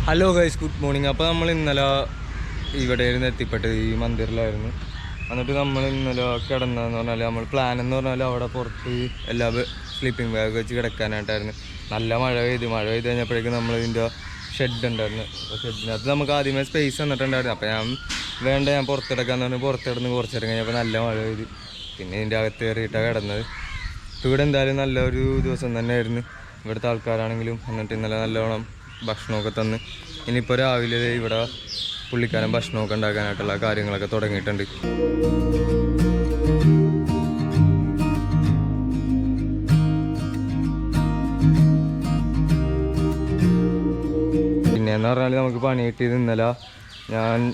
Hello guys, good morning. അപ്പോൾ നമ്മൾ ഇന്നലെ ഇവിടെ എത്തിപ്പെട്ട് ഈ മന്ദിറിലായിരുന്നു. എന്നിട്ട് നമ്മൾ ഇന്നലെ കിടന്നതെന്ന് പറഞ്ഞാൽ നമ്മൾ പ്ലാൻ എന്ന് പറഞ്ഞാൽ അവിടെ പുറത്ത് എല്ലാ സ്ലീപ്പിംഗ് ബാഗ് വെച്ച് കിടക്കാനായിട്ടായിരുന്നു. നല്ല മഴ പെയ്ത് കഴിഞ്ഞപ്പോഴേക്കും നമ്മൾ ഇതിൻ്റെ ഷെഡ് ഉണ്ടായിരുന്നു. അപ്പോൾ ഷെഡിനകത്ത് നമുക്ക് ആദ്യമേ സ്പേസ് തന്നിട്ടുണ്ടായിരുന്നു. അപ്പോൾ ഞാൻ പുറത്തെടുക്കാന്ന് പറഞ്ഞ് പുറത്തിടന്ന് കുറച്ചിടം കഴിഞ്ഞപ്പോൾ നല്ല മഴ പെയ്ത് പിന്നെ ഇതിൻ്റെ അകത്ത് കയറിയിട്ടാണ് കിടന്നത്. ഇപ്പോൾ ഇവിടെ എന്തായാലും നല്ലൊരു ദിവസം തന്നെയായിരുന്നു. ഇവിടുത്തെ ആൾക്കാരാണെങ്കിലും എന്നിട്ട് ഇന്നലെ നല്ലോണം ഭക്ഷണമൊക്കെ തന്ന് ഇനിയിപ്പോൾ രാവിലെ ഇവിടെ പുള്ളിക്കാരൻ ഭക്ഷണമൊക്കെ ഉണ്ടാക്കാനായിട്ടുള്ള കാര്യങ്ങളൊക്കെ തുടങ്ങിയിട്ടുണ്ട്. പിന്നെയെന്ന് പറഞ്ഞാൽ നമുക്ക് പണി കിട്ടിയത് ഇന്നലെ ഞാൻ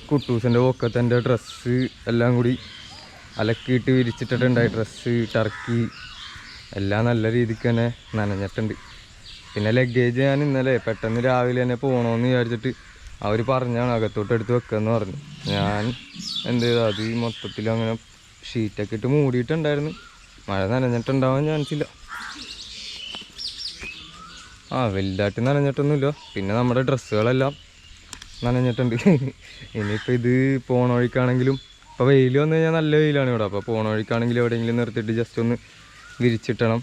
കുട്ടൂസിൻ്റെ ഒക്കത്തെ ഡ്രസ്സ് എല്ലാം കൂടി അലക്കിയിട്ട് വിരിച്ചിട്ടിട്ടുണ്ടായി. ഡ്രസ്സ്, ടർക്കി എല്ലാം നല്ല രീതിക്ക് തന്നെ നനഞ്ഞിട്ടുണ്ട്. പിന്നെ ലഗേജ് ഞാൻ ഇന്നലെ പെട്ടെന്ന് രാവിലെ തന്നെ പോകണമെന്ന് വിചാരിച്ചിട്ട് അവർ പറഞ്ഞാണ് അകത്തോട്ട് എടുത്ത് വെക്കുകയെന്ന് പറഞ്ഞു. ഞാൻ എന്ത് ചെയ്തു, അത് മൊത്തത്തിൽ അങ്ങനെ ഷീറ്റൊക്കെ ഇട്ട് മൂടിയിട്ടുണ്ടായിരുന്നു. മഴ നനഞ്ഞിട്ടുണ്ടാവാൻ ചാൻസില്ല. വലുതായിട്ട് നനഞ്ഞിട്ടൊന്നുമില്ല. പിന്നെ നമ്മുടെ ഡ്രസ്സുകളെല്ലാം നനഞ്ഞിട്ടുണ്ട്. ഇനിയിപ്പോൾ ഇത് പോണ വഴിക്കാണെങ്കിലും ഇപ്പോൾ വെയിൽ വന്നു കഴിഞ്ഞാൽ നല്ല വെയിലാണ് ഇവിടെ. അപ്പോൾ പോണ വഴിക്കാണെങ്കിലും എവിടെയെങ്കിലും നിർത്തിയിട്ട് ജസ്റ്റ് ഒന്ന് വിരിച്ചിട്ടണം.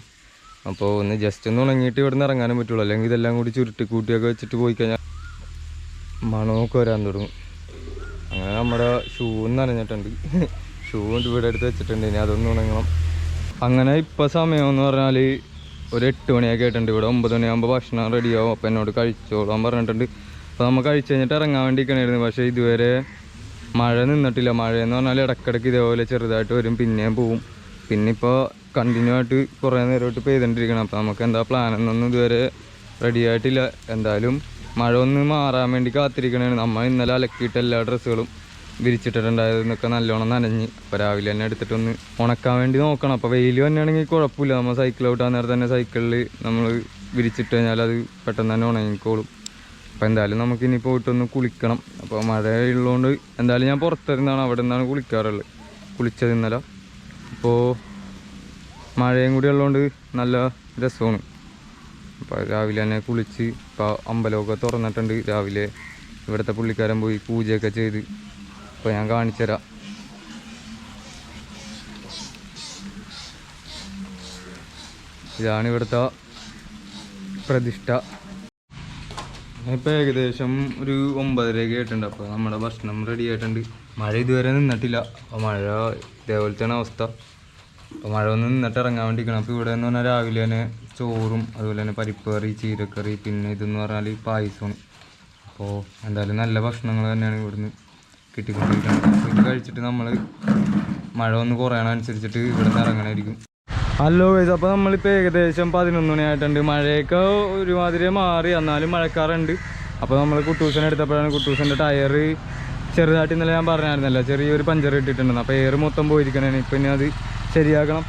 അപ്പോൾ ഒന്ന് ജസ്റ്റ് ഒന്ന് ഉണങ്ങിയിട്ട് ഇവിടെ നിന്ന് ഇറങ്ങാനും പറ്റുള്ളൂ. അല്ലെങ്കിൽ ഇതെല്ലാം കൂടി ചുരുട്ടി കൂട്ടിയൊക്കെ വെച്ചിട്ട് പോയി കഴിഞ്ഞാൽ മണമൊക്കെ വരാൻ തുടങ്ങും. അങ്ങനെ നമ്മുടെ ഷൂ നനഞ്ഞിട്ടുണ്ട്. ഷൂ ഇവിടെ എടുത്ത് വെച്ചിട്ടുണ്ട്. ഇനി അതൊന്നും ഉണങ്ങണം. അങ്ങനെ ഇപ്പോൾ സമയം എന്ന് പറഞ്ഞാൽ ഒരു 8 മണിയൊക്കെ ആയിട്ടുണ്ട്. ഇവിടെ 9 മണിയാകുമ്പോൾ ഭക്ഷണം റെഡിയാവും. അപ്പോൾ എന്നോട് കഴിച്ചോളാൻ പറഞ്ഞിട്ടുണ്ട്. അപ്പോൾ നമ്മൾ കഴിച്ച് കഴിഞ്ഞിട്ട് ഇറങ്ങാൻ വേണ്ടിയിരിക്കണമായിരുന്നു. പക്ഷേ ഇതുവരെ മഴ നിന്നിട്ടില്ല. മഴയെന്ന് പറഞ്ഞാൽ ഇടയ്ക്കിടയ്ക്ക് ഇതേപോലെ ചെറുതായിട്ട് വരും, പിന്നെയും പോവും. പിന്നെ ഇപ്പോൾ കണ്ടിന്യൂ ആയിട്ട് കുറേ നേരമായിട്ട് പെയ്തുകൊണ്ടിരിക്കണം. അപ്പോൾ നമുക്ക് എന്താ പ്ലാനെന്നൊന്നും ഇതുവരെ റെഡി ആയിട്ടില്ല. എന്തായാലും മഴ ഒന്ന് മാറാൻ വേണ്ടി കാത്തിരിക്കണേണ്. നമ്മൾ ഇന്നലെ അലക്കിയിട്ട് എല്ലാ ഡ്രസ്സുകളും വിരിച്ചിട്ടിട്ടുണ്ടായതെന്നൊക്കെ നല്ലോണം നനഞ്ഞ്. അപ്പോൾ രാവിലെ തന്നെ എടുത്തിട്ടൊന്ന് ഉണക്കാൻ വേണ്ടി നോക്കണം. അപ്പോൾ വെയിൽ തന്നെയാണെങ്കിൽ കുഴപ്പമില്ല. നമ്മൾ സൈക്കിൾ ഔട്ടാൻ നേരത്തെ തന്നെ സൈക്കിളിൽ നമ്മൾ വിരിച്ചിട്ട് കഴിഞ്ഞാൽ അത് പെട്ടെന്ന് തന്നെ ഉണങ്ങിക്കോളും. അപ്പോൾ എന്തായാലും നമുക്കിനി പോയിട്ടൊന്ന് കുളിക്കണം. അപ്പോൾ മഴ ഉള്ളതുകൊണ്ട് എന്തായാലും ഞാൻ പുറത്തിരുന്നാണ് അവിടെ നിന്നാണ് കുളിക്കാറുള്ളത്. കുളിച്ചത് ഇന്നലെ. അപ്പോൾ മഴയും കൂടി ഉള്ളതുകൊണ്ട് നല്ല രസമാണ്. അപ്പോൾ രാവിലെ തന്നെ കുളിച്ച് ഇപ്പോൾ അമ്പലമൊക്കെ തുറന്നിട്ടുണ്ട്. രാവിലെ ഇവിടുത്തെ പുള്ളിക്കാരൻ പോയി പൂജയൊക്കെ ചെയ്ത്. അപ്പോൾ ഞാൻ കാണിച്ചു തരാം. ഇതാണ് ഇവിടുത്തെ പ്രതിഷ്ഠ. ഇപ്പോൾ ഏകദേശം ഒരു 9:30 ആയിട്ടുണ്ട്. അപ്പോൾ നമ്മുടെ ഭക്ഷണം റെഡി ആയിട്ടുണ്ട്. മഴ ഇതുവരെ നിന്നിട്ടില്ല. അപ്പോൾ മഴ ഇതേപോലത്തെയാണ് അവസ്ഥ. അപ്പോൾ മഴ ഒന്ന് നിന്നിട്ട് ഇറങ്ങാൻ വേണ്ടിയിരിക്കണം. അപ്പോൾ ഇവിടെ എന്ന് പറഞ്ഞാൽ രാവിലെ തന്നെ ചോറും അതുപോലെ തന്നെ പരിപ്പ് കറി, ചീരക്കറി, പിന്നെ ഇതെന്ന് പറഞ്ഞാൽ പായസമാണ്. അപ്പോൾ എന്തായാലും നല്ല ഭക്ഷണങ്ങൾ തന്നെയാണ് ഇവിടുന്ന് കിട്ടിക്കൊണ്ടിരിക്കുന്നത്. അപ്പോൾ ഇത് കഴിച്ചിട്ട് നമ്മൾ മഴ ഒന്ന് കുറയണനുസരിച്ചിട്ട് ഇവിടെ നിന്ന് ഇറങ്ങണമായിരിക്കും. ഹലോ ഗൈസ്, അപ്പോൾ നമ്മളിപ്പോൾ ഏകദേശം 11 മണിയായിട്ടുണ്ട്. മഴയൊക്കെ ഒരുമാതിരി മാറി, എന്നാലും മഴക്കാറുണ്ട്. അപ്പോൾ നമ്മൾ കുട്ടൂസനെ എടുത്തപ്പോഴാണ് കുട്ടൂസിൻ്റെ ടയർ ചെറുതായിട്ട് ഇന്നലെ ഞാൻ പറഞ്ഞായിരുന്നല്ലോ, ചെറിയൊരു പഞ്ചർ ഇട്ടിട്ടുണ്ടെന്ന്. അപ്പോൾ എയർ മൊത്തം പോയിരിക്കണേ. ഇപ്പം ഇനി അത് ശരിയാക്കണം.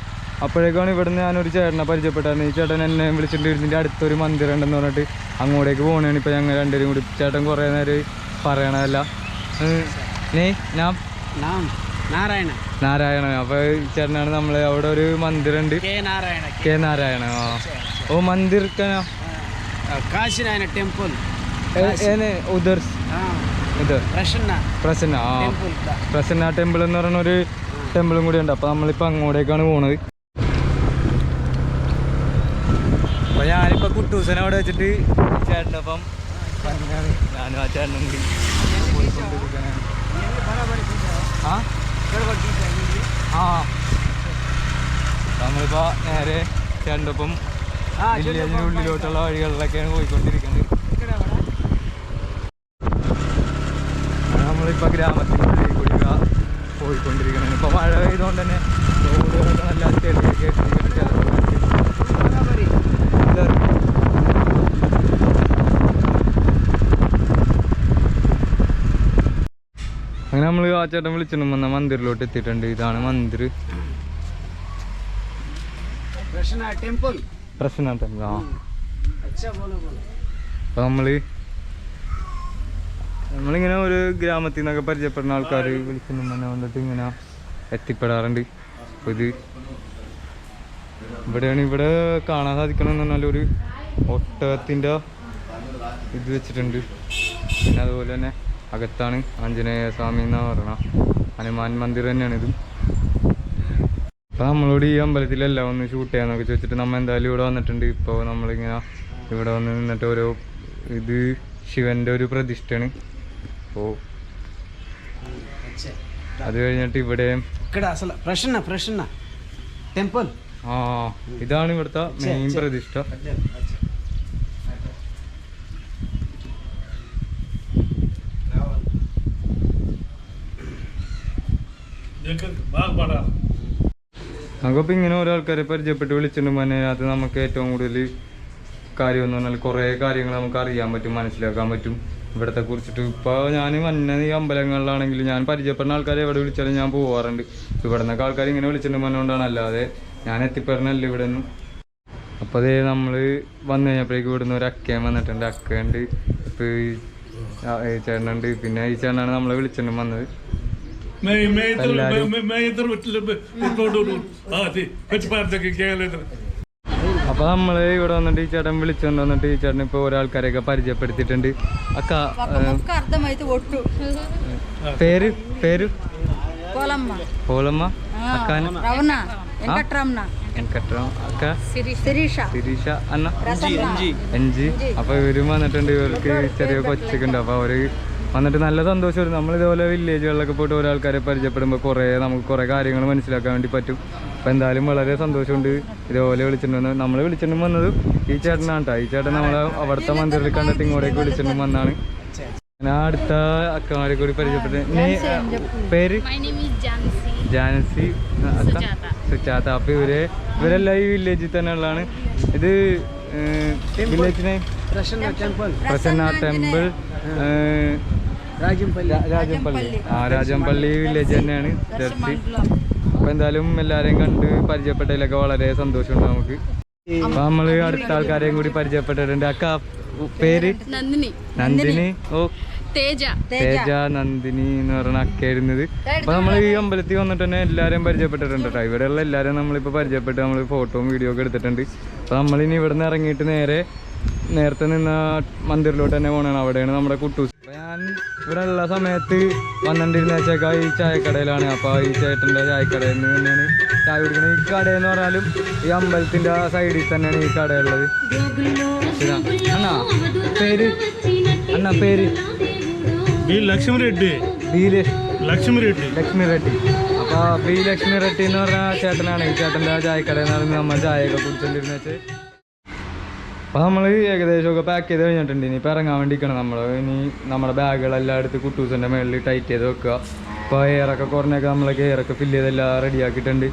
അപ്പോഴേക്കാണ് ഇവിടുന്ന് ഞാനൊരു ചേട്ടനെ പരിചയപ്പെട്ടായിരുന്നു. ഈ ചേട്ടൻ എന്നെ വിളിച്ചിട്ട് ഇതിൻ്റെ അടുത്തൊരു മന്ദിരമുണ്ടെന്ന് പറഞ്ഞിട്ട് അങ്ങോട്ടേക്ക് പോകണേണ്. ഇപ്പോൾ ഞങ്ങൾ രണ്ടുപേരും കൂടി. ചേട്ടൻ കുറേ നേരം പറയണതല്ല നാരായണ. അപ്പോൾ ചേട്ടനാണ് നമ്മൾ അവിടെ ഒരു മന്ദിരമുണ്ട്, കെ നാരായണ. ഓ മന്ദിർ टेम्पल ഉദർ ഇത് പ്രസന്ന ടെമ്പിൾ എന്ന് പറയുന്ന ഒരു ടെമ്പിളും കൂടി ഉണ്ട്. അപ്പോൾ നമ്മളിപ്പോൾ അങ്ങോട്ടേക്കാണ് പോണത്. അപ്പോൾ ഞാനിപ്പോൾ കുട്ടൂസനെ അവിടെ വെച്ചിട്ട് ചേട്ടനൊപ്പം ഞാനും ആ ചേട്ടനും കൂടി പോയിക്കൊണ്ടിരിക്കാനാണ്. നമ്മളിപ്പോൾ നേരെ ചേട്ടൻ്റെ ഒപ്പം വില്ലേജിൻ്റെ ഉള്ളിലോട്ടുള്ള വഴികളിലൊക്കെയാണ് പോയിക്കൊണ്ടിരിക്കുന്നത്. നമ്മളിപ്പോൾ ഗ്രാമത്തിനുള്ളിൽ കൂടി പോയിക്കൊണ്ടിരിക്കുന്നത്. ഇപ്പോൾ മഴ പെയ്തുകൊണ്ട് തന്നെ റോഡുകളൊക്കെ നല്ല ചെളിയൊക്കെ അങ്ങനെ നമ്മൾ ആ ചേട്ടൻ വിളിച്ചിട്ട് വന്ന മന്ദിറിലോട്ട് എത്തിയിട്ടുണ്ട്. ഇതാണ് മന്ദിർ, പ്രസന്ന ടെമ്പിൾ. അപ്പോൾ നമ്മളിങ്ങനെ ഒരു ഗ്രാമത്തിൽ നിന്നൊക്കെ പരിചയപ്പെടുന്ന ആൾക്കാർ വിളിക്കുന്നു തന്നെ വന്നിട്ട് ഇങ്ങനെ എത്തിപ്പെടാറുണ്ട്. അപ്പോൾ ഇത് ഇവിടെയാണ്. ഇവിടെ കാണാൻ സാധിക്കണമെന്ന് പറഞ്ഞാൽ ഒരു ഒട്ടകത്തിൻ്റെ ഇത് വെച്ചിട്ടുണ്ട്. പിന്നെ അതുപോലെ തന്നെ അകത്താണ് ആഞ്ജനേയ സ്വാമി എന്നാണ് പറയണ ഹനുമാൻ മന്ദിർ തന്നെയാണിത്. അപ്പോൾ നമ്മളോട് ഈ അമ്പലത്തിലെല്ലാം ഒന്ന് ഷൂട്ട് ചെയ്യാന്നൊക്കെ ചോദിച്ചിട്ട് നമ്മൾ എന്തായാലും ഇവിടെ വന്നിട്ടുണ്ട്. ഇപ്പോൾ നമ്മളിങ്ങനെ ഇവിടെ വന്ന് നിന്നിട്ട് ഓരോ ഇത് ശിവൻ്റെ ഒരു പ്രതിഷ്ഠയാണ്. അപ്പോൾ അത് കഴിഞ്ഞിട്ട് ഇവിടെ ടെമ്പിൾ ഇതാണ് ഇവിടുത്തെ മെയിൻ പ്രതിഷ്ഠ. നമുക്കിപ്പോൾ ഇങ്ങനെ ഓരോ ആൾക്കാരെ പരിചയപ്പെട്ട് വിളിച്ചിട്ടുണ്ടെങ്കിൽ അതിനകത്ത് നമുക്ക് ഏറ്റവും കൂടുതൽ കാര്യം എന്ന് പറഞ്ഞാൽ കുറേ കാര്യങ്ങൾ നമുക്ക് അറിയാൻ പറ്റും, മനസ്സിലാക്കാൻ പറ്റും ഇവിടത്തെ കുറിച്ചിട്ട്. ഇപ്പോൾ ഞാൻ മഞ്ഞ ഈ അമ്പലങ്ങളിലാണെങ്കിൽ ഞാൻ പരിചയപ്പെടുന്ന ആൾക്കാരെ എവിടെ വിളിച്ചാലും ഞാൻ പോകാറുണ്ട്. ഇവിടെ നിന്നൊക്കെ ആൾക്കാർ ഇങ്ങനെ വിളിച്ചിട്ടുണ്ട് പറഞ്ഞുകൊണ്ടാണ്, അല്ലാതെ ഞാൻ എത്തിപ്പെടുന്നല്ല ഇവിടെ നിന്ന്. അപ്പോൾ അതേ നമ്മൾ വന്നു കഴിഞ്ഞപ്പോഴേക്കും ഇവിടുന്ന് ഒരു അക്കയും വന്നിട്ടുണ്ട്. അക്കയുണ്ട്, ഇപ്പോൾ ഈ ചേട്ടനുണ്ട്, പിന്നെ ഈ ചേട്ടനാണ് നമ്മളെ വിളിച്ചിട്ടും വന്നത്. അപ്പോൾ നമ്മൾ ഇവിടെ വന്നിട്ട് ഈ ചേട്ടൻ വിളിച്ചുകൊണ്ട് വന്നിട്ട് ഈ ചേട്ടൻ ഇപ്പോൾ ഒരാൾക്കാരെയൊക്കെ പരിചയപ്പെടുത്തിയിട്ടുണ്ട്. അക്ക പേര് പേര് പോലമ്മ, അക്കാന അക്ക ശിരീഷ അന്ന എൻജി. അപ്പോൾ ഇവരും വന്നിട്ടുണ്ട്. ഇവർക്ക് ചെറിയ കൊച്ചൊക്കെ. അപ്പോൾ അവർ വന്നിട്ട് നല്ല സന്തോഷമായിരുന്നു. നമ്മളിതുപോലെ വില്ലേജുകളിലൊക്കെ പോയിട്ട് ഓരോ ആൾക്കാരെ പരിചയപ്പെടുമ്പോൾ നമുക്ക് കുറേ കാര്യങ്ങൾ മനസ്സിലാക്കാൻ വേണ്ടി പറ്റും. അപ്പോൾ എന്തായാലും വളരെ സന്തോഷമുണ്ട്. ഇതുപോലെ വിളിച്ചിട്ടുണ്ട്. നമ്മൾ വിളിച്ചിട്ടും വന്നത് ഈ ചേട്ടനാണ് കേട്ടോ. ഈ ചേട്ടൻ നമ്മളെ അവിടുത്തെ മന്ദിറിൽ കണ്ടിട്ട് ഇങ്ങോട്ടേക്ക് വിളിച്ചിട്ടും വന്നാണ്. ഞാൻ അടുത്ത അക്കമാരെ കൂടി പരിചയപ്പെട്ടു. പേര് ജാൻസി, സുജാത. അപ്പോൾ ഇവരെല്ലാം ഈ വില്ലേജിൽ തന്നെ ഉള്ളതാണ്. ഇത് വില്ലേജിനെ പ്രസന്ന ടെമ്പിൾ രാജംപള്ളി വില്ലേജ് തന്നെയാണ് ചർച്ച്. അപ്പോൾ എന്തായാലും എല്ലാവരെയും കണ്ട് പരിചയപ്പെട്ടതിലൊക്കെ വളരെ സന്തോഷമുണ്ട് നമുക്ക്. അപ്പോൾ നമ്മൾ അടുത്ത ആൾക്കാരെയും കൂടി പരിചയപ്പെട്ടിട്ടുണ്ട്. അക്ക പേര് നന്ദിനി. ഓ തേജ നന്ദിനി എന്ന് പറഞ്ഞ അക്കയായിരുന്നത്. അപ്പോൾ നമ്മൾ ഈ അമ്പലത്തിൽ വന്നിട്ട് തന്നെ എല്ലാവരെയും പരിചയപ്പെട്ടിട്ടുണ്ട് കേട്ടോ. ഇവിടെയുള്ള എല്ലാവരെയും നമ്മളിപ്പോൾ പരിചയപ്പെട്ട് നമ്മൾ ഫോട്ടോയും വീഡിയോ ഒക്കെ എടുത്തിട്ടുണ്ട്. അപ്പോൾ നമ്മളിനി ഇവിടെ നിന്ന് ഇറങ്ങിയിട്ട് നേരത്തെ നിന്ന മന്ദിറിലോട്ട് തന്നെ പോകണം. അവിടെയാണ് നമ്മുടെ കുട്ടൂസ്. അപ്പോൾ ഞാൻ ഇവിടെ ഉള്ള സമയത്ത് വന്നിട്ടിരുന്ന വെച്ചേക്കാ ഈ ചായക്കടയിലാണ്. അപ്പോൾ ഈ ചേട്ടൻ്റെ ചായക്കടയിൽ നിന്ന് തന്നെയാണ് ചായ കുടിക്കുന്നത്. ഈ കടയെന്ന് പറഞ്ഞാലും ഈ അമ്പലത്തിൻ്റെ സൈഡിൽ തന്നെയാണ് ഈ കടയുള്ളത്. അണ്ണ പേര് ലക്ഷ്മി റെഡ്ഡി. അപ്പോൾ ബി ലക്ഷ്മി റെഡ്ഡി എന്ന് പറഞ്ഞ ചേട്ടനാണ്. ഈ ചേട്ടൻ്റെ ചായക്കടയിൽ നിന്നാണ് നമ്മൾ ചായയൊക്കെ കുടിച്ചോണ്ടിരുന്ന വെച്ച്. അപ്പോൾ നമ്മൾ ഏകദേശമൊക്കെ പാക്ക് ചെയ്ത് കഴിഞ്ഞിട്ടുണ്ട്. ഇനിയിപ്പോൾ ഇറങ്ങാൻ വേണ്ടിയിരിക്കണം നമ്മൾ. ഇനി നമ്മുടെ ബാഗുകളെല്ലാം എടുത്ത് കുട്ടൂസിൻ്റെ മുകളിൽ ടൈറ്റ് ചെയ്ത് വെക്കുക. ഇപ്പോൾ എയറൊക്കെ കുറഞ്ഞൊക്കെ നമ്മളൊക്കെ എയറൊക്കെ ഫില്ല് ചെയ്തെല്ലാം റെഡിയാക്കിയിട്ടുണ്ട്.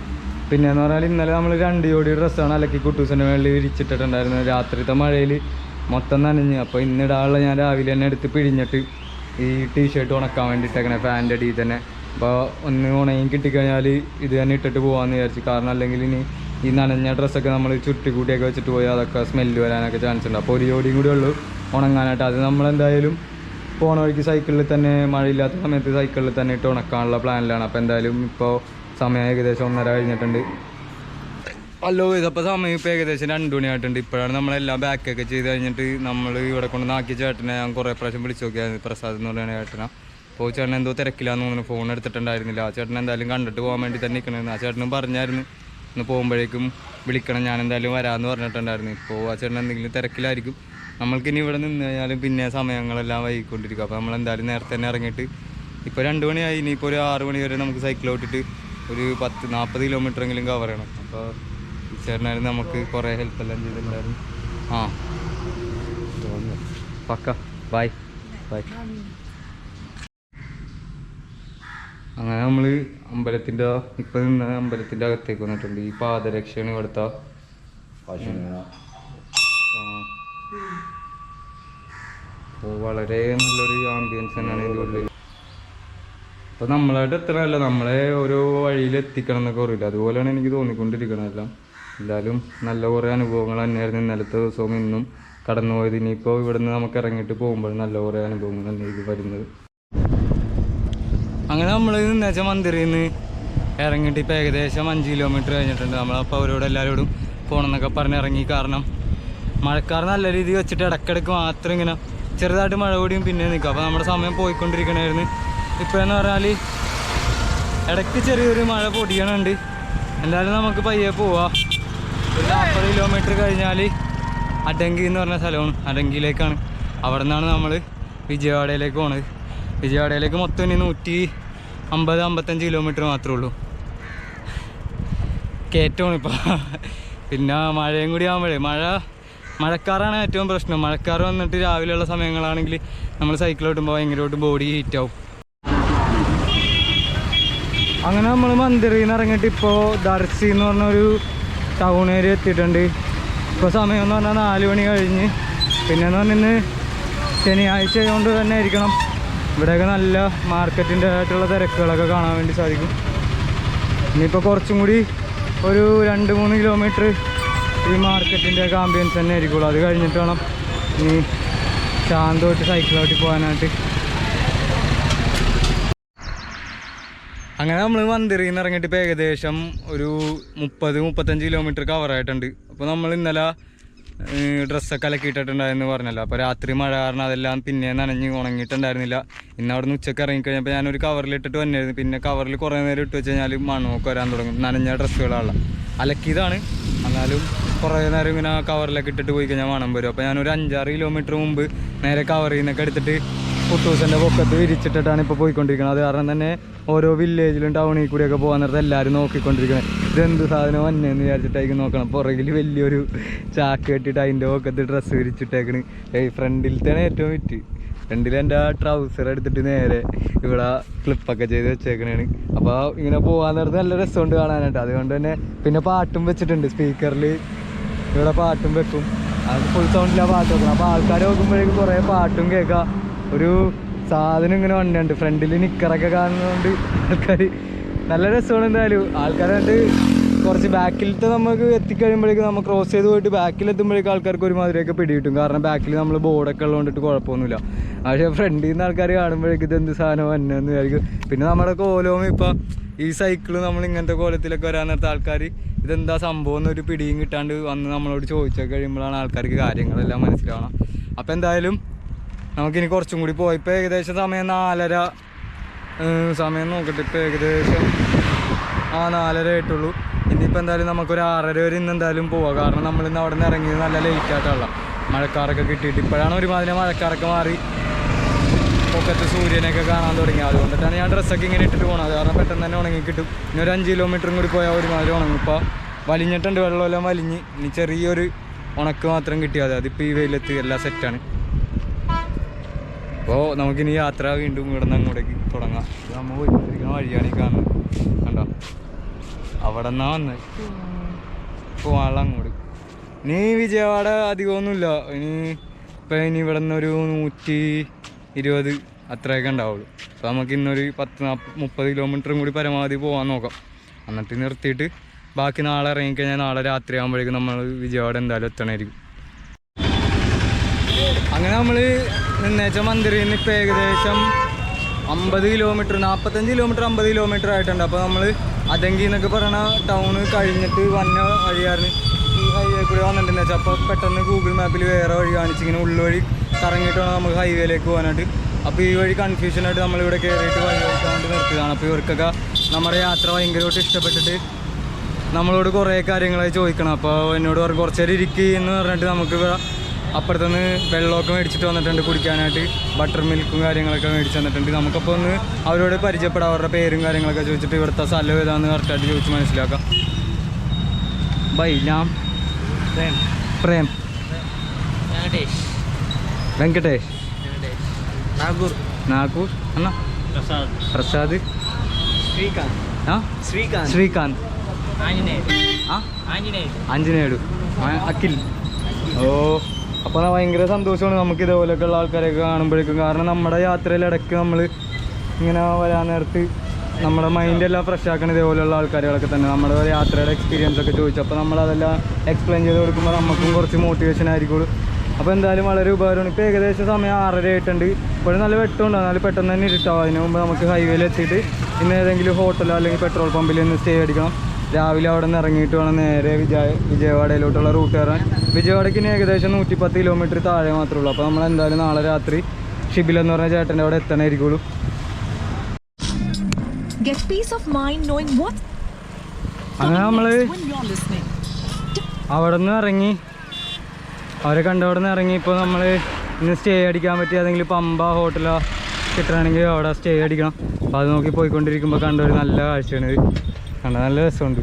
പിന്നെയെന്ന് പറഞ്ഞാൽ ഇന്നലെ നമ്മൾ 2 ജോഡി ഡ്രസ്സാണ് അലക്കി കുട്ടൂസിൻ്റെ മുകളിൽ വിരിച്ചിട്ടിട്ടുണ്ടായിരുന്നത്. രാത്രിത്തെ മഴയിൽ മൊത്തം നനഞ്ഞ്. അപ്പോൾ ഇന്നിടാനുള്ള ഞാൻ രാവിലെ തന്നെ എടുത്ത് പിഴിഞ്ഞിട്ട് ഈ ടീഷർട്ട് ഉണക്കാൻ വേണ്ടിയിട്ടേക്കണേ ഫാൻ്റെ അടിയിൽ തന്നെ. അപ്പോൾ ഒന്ന് ഉണങ്ങി കിട്ടിക്കഴിഞ്ഞാൽ ഇത് തന്നെ ഇട്ടിട്ട് പോകാമെന്ന് വിചാരിച്ചു. കാരണം അല്ലെങ്കിൽ ഇനി ഈ നനഞ്ഞ ഡ്രസ്സൊക്കെ നമ്മൾ ചുട്ടിക്കൂട്ടിയൊക്കെ വെച്ചിട്ട് പോയാൽ അതൊക്കെ സ്മെല്ല് വരാനൊക്കെ ചാൻസ് ഉണ്ട്. അപ്പോൾ ഒരു ജോഡിയും കൂടി ഉള്ളൂ ഉണങ്ങാനായിട്ട്. അത് നമ്മളെന്തായാലും പോണ വഴിക്ക് സൈക്കിളിൽ തന്നെ, മഴയില്ലാത്ത സമയത്ത് സൈക്കിളിൽ തന്നെ ഇട്ട് ഉണക്കാനുള്ള പ്ലാനിലാണ്. അപ്പോൾ എന്തായാലും ഇപ്പോൾ സമയം ഏകദേശം 1:30 കഴിഞ്ഞിട്ടുണ്ട്. ഹലോ, ഇതപ്പോൾ സമയം ഇപ്പോൾ ഏകദേശം 2 മണിയായിട്ടുണ്ട്. ഇപ്പോഴാണ് നമ്മളെല്ലാം ബാക്കൊക്കെ ചെയ്ത് കഴിഞ്ഞിട്ട് നമ്മൾ ഇവിടെ കൊണ്ട് നാക്കിയ ചേട്ടനെ ഞാൻ കുറേ പ്രാവശ്യം വിളിച്ച് നോക്കിയായിരുന്നു. പ്രസാദ് എന്ന് പറയുന്ന ചേട്ടനാ. അപ്പോൾ ചേട്ടൻ എന്തോ തിരക്കില്ലാന്ന് തോന്നുന്നു, ഫോൺ എടുത്തിട്ടുണ്ടായിരുന്നില്ല. ആ ചേട്ടൻ എന്തായാലും കണ്ടിട്ട് പോകാൻ വേണ്ടി തന്നെ നിൽക്കണമെന്ന്. ആ ചേട്ടനും പറഞ്ഞായിരുന്നു ഇന്ന് പോകുമ്പോഴേക്കും വിളിക്കണം, ഞാൻ എന്തായാലും വരാമെന്ന് പറഞ്ഞിട്ടുണ്ടായിരുന്നു. ഇപ്പോൾ ആ ചേട്ടൻ എന്തെങ്കിലും തിരക്കിലായിരിക്കും. നമ്മൾക്കിനി ഇവിടെ നിന്ന് കഴിഞ്ഞാലും പിന്നെ സമയങ്ങളെല്ലാം വൈകിക്കൊണ്ടിരിക്കും. അപ്പോൾ നമ്മളെന്തായാലും നേരത്തെ തന്നെ ഇറങ്ങിയിട്ട് ഇപ്പോൾ 2 മണിയായി. ഇനിയിപ്പോൾ ഒരു 6 മണി വരെ നമുക്ക് സൈക്കിൾ ഓട്ടിട്ട് ഒരു 40 കിലോമീറ്ററെങ്കിലും കവർ ചെയ്യണം. അപ്പോൾ ഈ ചേട്ടനായിരുന്നു നമുക്ക് കുറേ ഹെൽപ്പെല്ലാം ചെയ്തിട്ടുണ്ടായിരുന്നു. പക്ക ബൈ. അങ്ങനെ നമ്മൾ അമ്പലത്തിൻ്റെ ഇപ്പം നിന്ന് അമ്പലത്തിൻ്റെ അകത്തേക്ക് വന്നിട്ടുണ്ട്. ഈ പാദരക്ഷയാണ് ഇവിടുത്തെ. അപ്പോൾ വളരെ നല്ലൊരു ആംബിയൻസ് തന്നെയാണ് ഇതിൻ്റെ ഉള്ളിൽ. അപ്പോൾ നമ്മളായിട്ട് എത്തണമല്ല, നമ്മളെ ഓരോ വഴിയിൽ എത്തിക്കണം എന്നൊക്കെ അറിയില്ല. അതുപോലെയാണ് എനിക്ക് തോന്നിക്കൊണ്ടിരിക്കണതെല്ലാം. എന്തായാലും നല്ല കുറേ അനുഭവങ്ങൾ തന്നെയായിരുന്നു ഇന്നലത്തെ ദിവസവും ഇന്നും കടന്നുപോയത്. ഇനിയിപ്പോൾ ഇവിടുന്ന് നമുക്ക് ഇറങ്ങിയിട്ട് പോകുമ്പോൾ നല്ല കുറേ അനുഭവങ്ങൾ തന്നെയായിരിക്കും വരുന്നത്. അങ്ങനെ നമ്മൾ നിന്നേച്ച മന്ദിറിൽ നിന്ന് ഇറങ്ങിയിട്ട് ഇപ്പോൾ ഏകദേശം 5 കിലോമീറ്റർ കഴിഞ്ഞിട്ടുണ്ട്. നമ്മളപ്പോൾ അവരോട് എല്ലാവരോടും പോകണമെന്നൊക്കെ പറഞ്ഞ് ഇറങ്ങി. കാരണം മഴക്കാർ നല്ല രീതിയിൽ വെച്ചിട്ട് ഇടയ്ക്കിടയ്ക്ക് മാത്രം ഇങ്ങനെ ചെറുതായിട്ട് മഴ കൂടിയും പിന്നെ നിൽക്കും. അപ്പോൾ നമ്മുടെ സമയം പോയിക്കൊണ്ടിരിക്കണമായിരുന്നു. ഇപ്പോഴെന്ന് പറഞ്ഞാൽ ഇടയ്ക്ക് ചെറിയൊരു മഴ പൊടിയണുണ്ട്. എന്തായാലും നമുക്ക് പയ്യെ പോവാം. ഒരു 40 കിലോമീറ്റർ കഴിഞ്ഞാൽ അടങ്കി എന്ന് പറഞ്ഞ സ്ഥലമാണ്. അടങ്കിയിലേക്കാണ്. അവിടെ നിന്നാണ് നമ്മൾ വിജയവാഡയിലേക്ക് പോണത്. വിജയവാഡയിലേക്ക് മൊത്തം ഇനി 150-155 കിലോമീറ്റർ മാത്രമേ ഉള്ളൂ. കയറ്റമാണ് ഇപ്പോൾ. പിന്നെ മഴയും കൂടി ആകുമ്പോഴേ മഴക്കാറാണ് ഏറ്റവും പ്രശ്നം. മഴക്കാർ വന്നിട്ട് രാവിലെയുള്ള സമയങ്ങളാണെങ്കിൽ നമ്മൾ സൈക്കിൾ ഓട്ടുമ്പോൾ ഭയങ്കരമായിട്ട് ബോഡി ഹീറ്റാവും. അങ്ങനെ നമ്മൾ മന്ദിറിൽ നിന്ന് ഇറങ്ങിയിട്ട് ഇപ്പോൾ ദർശി എന്ന് പറഞ്ഞൊരു ടൗൺ ഏരിയ എത്തിയിട്ടുണ്ട്. ഇപ്പോൾ സമയം എന്ന് പറഞ്ഞാൽ 4 മണി കഴിഞ്ഞ്. പിന്നെയെന്ന് പറഞ്ഞാൽ ശനിയാഴ്ച കൊണ്ട് തന്നെ ആയിരിക്കണം ഇവിടെയൊക്കെ നല്ല മാർക്കറ്റിൻ്റെ ആയിട്ടുള്ള തിരക്കുകളൊക്കെ കാണാൻ വേണ്ടി സാധിക്കും. ഇനിയിപ്പോൾ കുറച്ചും കൂടി ഒരു 2-3 കിലോമീറ്റർ ഈ മാർക്കറ്റിൻ്റെ ഒക്കെ ആംബിയൻസ് തന്നെ ആയിരിക്കുള്ളൂ. അത് കഴിഞ്ഞിട്ട് വേണം ഇനി ശാന്തമായിട്ട് സൈക്കിളോട്ടി പോകാനായിട്ട്. അങ്ങനെ നമ്മൾ മന്ദിറിൽ നിന്ന് ഇറങ്ങിയിട്ട് ഇപ്പോൾ ഏകദേശം ഒരു 30-35 കിലോമീറ്റർ കവറായിട്ടുണ്ട്. അപ്പോൾ നമ്മൾ ഇന്നലെ ഡ്രസ്സൊക്കെ അലക്കിയിട്ടിട്ടുണ്ടായെന്ന് പറഞ്ഞല്ലോ. അപ്പോൾ രാത്രി മഴ കാരണം അതെല്ലാം പിന്നെ നനഞ്ഞ് ഉണങ്ങിയിട്ടുണ്ടായിരുന്നില്ല. ഇന്ന് അവിടെ നിന്ന് ഉച്ചയ്ക്ക് ഇറങ്ങിക്കഴിഞ്ഞപ്പോൾ ഞാനൊരു കവറിലിട്ടിട്ട് വന്നായിരുന്നു. പിന്നെ കവറിൽ കുറേ നേരം ഇട്ട് വെച്ച് കഴിഞ്ഞാൽ മണമൊക്കെ വരാൻ തുടങ്ങും. നനഞ്ഞ ഡ്രസ്സുകളാണ് അലക്കിയതാണ്. എന്നാലും കുറേ നേരം ഇങ്ങനെ കവറിലൊക്കെ ഇട്ടിട്ട് പോയി കഴിഞ്ഞാൽ മണം വരും. അപ്പോൾ ഞാനൊരു 5-6 കിലോമീറ്റർ മുമ്പ് നേരെ കവറിൽ നിന്നൊക്കെ എടുത്തിട്ട് കുട്ടൂസിൻ്റെ പൊക്കത്ത് വിരിച്ചിട്ടിട്ടാണ് ഇപ്പോൾ പോയിക്കൊണ്ടിരിക്കുന്നത്. അത് കാരണം തന്നെ ഓരോ വില്ലേജിലും ടൗണിൽ കൂടിയൊക്കെ പോകാൻ നേരത്തെ എല്ലാവരും നോക്കിക്കൊണ്ടിരിക്കുന്നത്. ഇതെന്ത് സാധനം വന്നേന്ന് വിചാരിച്ചിട്ടായിരിക്കും നോക്കണം. പുറകിൽ വലിയൊരു ചാക്ക് കെട്ടിയിട്ട് അതിൻ്റെ പൊക്കത്ത് ഡ്രസ്സ് വിരിച്ചിട്ടേക്കണ്. ഫ്രണ്ടിലത്തെയാണ് ഏറ്റവും വിറ്റ്. ഫ്രണ്ടിൽ എൻ്റെ ട്രൗസർ എടുത്തിട്ട് നേരെ ഇവിടെ ക്ലിപ്പൊക്കെ ചെയ്ത് വെച്ചേക്കണേണ്. അപ്പോൾ ഇങ്ങനെ പോകാൻ നേരത്തെ നല്ല രസമുണ്ട് കാണാനായിട്ട്. അതുകൊണ്ട് തന്നെ പിന്നെ പാട്ടും വെച്ചിട്ടുണ്ട്. സ്പീക്കറിൽ ഇവിടെ പാട്ടും വെക്കും. അത് ഫുൾ സൗണ്ടിലാണ് പാട്ട് വെക്കണം. അപ്പോൾ ആൾക്കാർ നോക്കുമ്പോഴേക്കും കുറേ പാട്ടും കേൾക്കാം. ഒരു സാധനം ഇങ്ങനെ വണ്ടിയുണ്ട്. ഫ്രണ്ടിൽ നിക്കറൊക്കെ കാണുന്നതുകൊണ്ട് ആൾക്കാർ നല്ല രസമാണ്. എന്തായാലും ആൾക്കാർ കണ്ട് കുറച്ച് ബാക്കിലത്തെ നമുക്ക് എത്തിക്കഴിയുമ്പോഴേക്കും നമ്മൾ ക്രോസ് ചെയ്ത് പോയിട്ട് ബാക്കിലെത്തുമ്പോഴേക്കും ആൾക്കാർക്ക് ഒരുമാതിരിയൊക്കെ പിടികിട്ടും. കാരണം ബാക്കിൽ നമ്മൾ ബോർഡൊക്കെ ഉള്ളതുകൊണ്ടിട്ട് കുഴപ്പമൊന്നുമില്ല. പക്ഷേ ഫ്രണ്ടിൽ നിന്ന് ആൾക്കാർ കാണുമ്പോഴേക്കും ഇതെന്ത് സാധനം വന്നെന്ന് വിചാരിക്കും. പിന്നെ നമ്മുടെ കോലവും ഇപ്പം ഈ സൈക്കിള് നമ്മൾ ഇങ്ങനത്തെ കോലത്തിലൊക്കെ വരാൻ നേരത്തെ ആൾക്കാർ ഇതെന്താ സംഭവം എന്നൊരു പിടിയും കിട്ടാണ്ട് വന്ന് നമ്മളോട് ചോദിച്ചൊക്കെ കഴിയുമ്പോഴാണ് ആൾക്കാർക്ക് കാര്യങ്ങളെല്ലാം മനസ്സിലാവണം. അപ്പോൾ എന്തായാലും നമുക്കിനി കുറച്ചും കൂടി പോയി. ഇപ്പോൾ ഏകദേശം സമയം 4:30 സമയം നോക്കട്ടെ. ഇപ്പോൾ ഏകദേശം 4:30 ആയിട്ടുള്ളൂ. ഇനിയിപ്പോൾ എന്തായാലും നമുക്കൊരു 6:30 വരെ ഇന്ന് എന്തായാലും പോവാം. കാരണം നമ്മളിന്ന് അവിടെ നിന്ന് ഇറങ്ങിയത് നല്ല ലേറ്റായിട്ടുള്ള മഴക്കാറൊക്കെ കിട്ടിയിട്ട്. ഇപ്പോഴാണ് ഒരുമാതിരി മഴക്കാറൊക്കെ മാറി പൊക്കത്ത് സൂര്യനൊക്കെ കാണാൻ തുടങ്ങി. അതുകൊണ്ടിട്ടാണ് ഞാൻ ഡ്രസ്സൊക്കെ ഇങ്ങനെ ഇട്ടിട്ട് പോകണം. അത് കാരണം പെട്ടെന്ന് തന്നെ ഉണങ്ങി കിട്ടും. ഇനി ഒരു 5 കിലോമീറ്ററും കൂടി പോയാൽ ഒരുമാതിരി ഉണങ്ങും. ഇപ്പോൾ വലിഞ്ഞിട്ടുണ്ട്, വെള്ളമെല്ലാം വലിഞ്ഞ്. ഇനി ചെറിയൊരു ഉണക്ക് മാത്രം കിട്ടിയാൽ മതി. അതിപ്പോൾ ഈ വെയിലെത്തി എല്ലാം സെറ്റാണ്. അപ്പോൾ നമുക്കിനി യാത്ര വീണ്ടും ഇവിടെ നിന്ന് അങ്ങോട്ടേക്ക് തുടങ്ങാം. നമ്മൾ പോയിക്കൊണ്ടിരിക്കുന്ന വഴിയാണ് ഈ കാണുന്നത്. കണ്ടോ, അവിടെ നിന്നാണ് വന്നത് പോകാനുള്ള അങ്ങോട്ട്. ഇനി വിജയവാഡ അധികമൊന്നുമില്ല. ഇനി ഇവിടെ നിന്നൊരു 120 അത്രയൊക്കെ ഉണ്ടാവുള്ളൂ. അപ്പോൾ നമുക്ക് ഇന്നൊരു 10-30 കിലോമീറ്ററും കൂടി പരമാവധി പോകാൻ നോക്കാം. എന്നിട്ട് നിർത്തിയിട്ട് ബാക്കി നാളെ ഇറങ്ങിക്കഴിഞ്ഞാൽ നാളെ രാത്രി ആകുമ്പോഴേക്കും നമ്മൾ വിജയവാഡ എന്തായാലും എത്തണമായിരിക്കും. അങ്ങനെ നമ്മൾ നിന്നേച്ച മന്ദിറിൽ നിന്ന് ഇപ്പോൾ ഏകദേശം 50 കിലോമീറ്റർ 45 കിലോമീറ്റർ 50 കിലോമീറ്റർ ആയിട്ടുണ്ട്. അപ്പോൾ നമ്മൾ അതെങ്കി എന്നൊക്കെ പറയുന്ന ടൗണ് കഴിഞ്ഞിട്ട് വന്ന വഴിയായിരുന്നു. ഈ ഹൈവേ കൂടി വന്നിട്ടുണ്ടെന്ന് വെച്ചാൽ അപ്പോൾ പെട്ടെന്ന് ഗൂഗിൾ മാപ്പിൽ വേറെ വഴി കാണിച്ച് ഇങ്ങനെ ഉള്ളുവഴി കറങ്ങിയിട്ട് വേണം നമുക്ക് ഹൈവേയിലേക്ക് പോകാനായിട്ട്. അപ്പോൾ ഈ വഴി കൺഫ്യൂഷനായിട്ട് നമ്മളിവിടെ കയറിയിട്ട് വഴി വെക്കാണ്ട് നിർത്തിയതാണ്. അപ്പോൾ ഇവർക്കൊക്കെ നമ്മുടെ യാത്ര ഭയങ്കരമായിട്ട് ഇഷ്ടപ്പെട്ടിട്ട് നമ്മളോട് കുറേ കാര്യങ്ങളായി ചോദിക്കണം. അപ്പോൾ എന്നോട് പറഞ്ഞു കുറച്ച് നേരം ഇരിക്കുക എന്ന് പറഞ്ഞിട്ട് നമുക്ക് അപ്പുറത്തുനിന്ന് വെള്ളമൊക്കെ മേടിച്ചിട്ട് വന്നിട്ടുണ്ട് കുടിക്കാനായിട്ട്. ബട്ടർ മിൽക്കും കാര്യങ്ങളൊക്കെ മേടിച്ച് വന്നിട്ടുണ്ട്. നമുക്കപ്പോൾ ഒന്ന് അവരോട് പരിചയപ്പെടാം. അവരുടെ പേരും കാര്യങ്ങളൊക്കെ ചോദിച്ചിട്ട് ഇവിടുത്തെ സ്ഥലം ഏതാണെന്ന് കറക്റ്റായിട്ട് ചോദിച്ച് മനസ്സിലാക്കാം. ബൈ നാം പ്രേം വെങ്കടേഷ് നാഗൂർ അണ്ണ പ്രസാദ് ശ്രീകാന്ത് ആഞ്ജനേയുడు അഖിൽ. ഓ, അപ്പോൾ ഭയങ്കര സന്തോഷമാണ് നമുക്ക് ഇതേപോലെയൊക്കെ ഉള്ള ആൾക്കാരെയൊക്കെ കാണുമ്പോഴേക്കും. കാരണം നമ്മുടെ യാത്രയിലിടയ്ക്ക് നമ്മൾ ഇങ്ങനെ വരാൻ നേരത്ത് നമ്മുടെ മൈൻഡെല്ലാം ഫ്രഷ് ആക്കണം ഇതേപോലെയുള്ള ആൾക്കാരുകളൊക്കെ തന്നെ. നമ്മുടെ യാത്രയുടെ എക്സ്പീരിയൻസ് ഒക്കെ ചോദിച്ചു. അപ്പോൾ നമ്മളതെല്ലാം എക്സ്പ്ലെയിൻ ചെയ്ത് കൊടുക്കുമ്പോൾ നമുക്കും കുറച്ച് മോട്ടിവേഷൻ ആയിരിക്കുള്ളൂ. അപ്പോൾ എന്തായാലും വളരെ ഉപകാരമാണ്. ഇപ്പോൾ ഏകദേശം സമയം 6:30 ആയിട്ടുണ്ട്. ഇപ്പോഴും നല്ല വെട്ടമുണ്ട്. എന്നാലും പെട്ടെന്ന് തന്നെ ഇരുട്ടാവും. അതിന് മുമ്പ് നമുക്ക് ഹൈവേയിൽ എത്തിയിട്ട് ഇന്ന് ഏതെങ്കിലും ഹോട്ടലോ അല്ലെങ്കിൽ പെട്രോൾ പമ്പിൽ നിന്ന് സ്റ്റേ അടിക്കണം. രാവിലെ അവിടെ നിന്ന് ഇറങ്ങിയിട്ട് വേണം നേരെ വിജയവാഡയിലോട്ടുള്ള റൂട്ട് കയറാൻ. വിജയവാഡയ്ക്ക് ഇനി ഏകദേശം 110 കിലോമീറ്റർ താഴെ മാത്രമേ ഉള്ളൂ. അപ്പോൾ നമ്മൾ എന്തായാലും നാളെ രാത്രി ഷിബിൽ എന്ന് പറഞ്ഞ ചേട്ടൻ്റെ അവിടെ എത്തണമായിരിക്കുള്ളൂ. അങ്ങനെ നമ്മൾ അവിടെ നിന്ന് ഇറങ്ങി, അവരെ കണ്ടവിടെ നിന്ന് ഇറങ്ങി. ഇപ്പോൾ നമ്മൾ ഇന്ന് സ്റ്റേ അടിക്കാൻ പറ്റിയ ഏതെങ്കിലും പമ്പ ഹോട്ടലോ കിട്ടണമെങ്കിൽ അവിടെ സ്റ്റേ അടിക്കണം. അപ്പോൾ അത് നോക്കി പോയിക്കൊണ്ടിരിക്കുമ്പോൾ കണ്ട ഒരു നല്ല കാഴ്ചയാണ് ഇത്. കണ്ട നല്ല രസമുണ്ട്.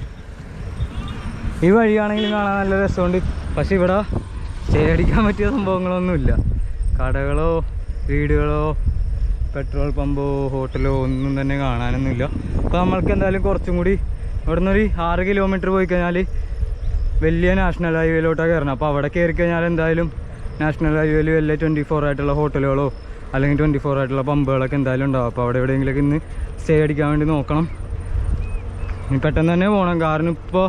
ഈ വഴിയാണെങ്കിലും കാണാൻ നല്ല രസമുണ്ട്. പക്ഷെ ഇവിടെ സ്റ്റേ അടിക്കാൻ പറ്റിയ സംഭവങ്ങളൊന്നുമില്ല. കടകളോ വീടുകളോ പെട്രോൾ പമ്പോ ഹോട്ടലോ ഒന്നും തന്നെ കാണാനൊന്നുമില്ല. അപ്പോൾ നമ്മൾക്ക് എന്തായാലും കുറച്ചും കൂടി ഇവിടെ നിന്നൊരു 6 കിലോമീറ്റർ പോയി കഴിഞ്ഞാൽ വലിയ നാഷണൽ ഹൈവേയിലോട്ടാണ് കയറണം. അപ്പോൾ അവിടെ കയറി കഴിഞ്ഞാൽ എന്തായാലും നാഷണൽ ഹൈവേയിൽ വലിയ 24 ആയിട്ടുള്ള ഹോട്ടലുകളോ അല്ലെങ്കിൽ 24 ആയിട്ടുള്ള പമ്പുകളൊക്കെ എന്തായാലും ഉണ്ടാവും. അപ്പോൾ അവിടെ എവിടെയെങ്കിലൊക്കെ ഇന്ന് സ്റ്റേ അടിക്കാൻ വേണ്ടി നോക്കണം. ഇനി പെട്ടെന്ന് തന്നെ പോകണം. കാരണം ഇപ്പോൾ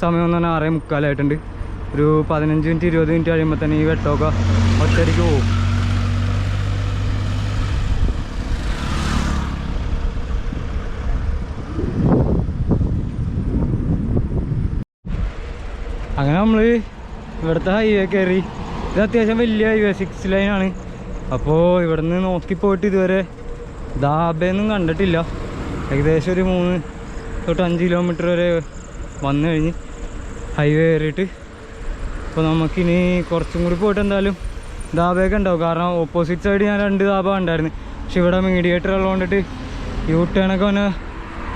സമയം എന്ന് പറഞ്ഞാൽ 6:45 ഒരു 15 മിനിറ്റ് 20 മിനിറ്റ് കഴിയുമ്പോൾ തന്നെ ഈ വെട്ടമൊക്കെ ഒറ്റയടിക്ക് പോകും. അങ്ങനെ നമ്മൾ ഇവിടുത്തെ ഹൈവേ കയറി. ഇത് അത്യാവശ്യം വലിയ ഹൈവേ 6 ലൈനാണ്. അപ്പോൾ ഇവിടെ നിന്ന് നോക്കിപ്പോയിട്ട് ഇതുവരെ ധാബയൊന്നും കണ്ടിട്ടില്ല. ഏകദേശം ഒരു 3 തൊട്ട് 5 കിലോമീറ്റർ വരെ വന്നു കഴിഞ്ഞ് ഹൈവേ കയറിയിട്ട്. അപ്പോൾ നമുക്കിനി കുറച്ചും കൂടി പോയിട്ട് എന്തായാലും ധാബയൊക്കെ ഉണ്ടാവും. കാരണം ഓപ്പോസിറ്റ് സൈഡ് ഞാൻ 2 ധാബ ഉണ്ടായിരുന്നു. പക്ഷെ ഇവിടെ മീഡിയേറ്റർ ഉള്ളതുകൊണ്ടിട്ട് യൂ ടേണൊക്കെ വന്ന്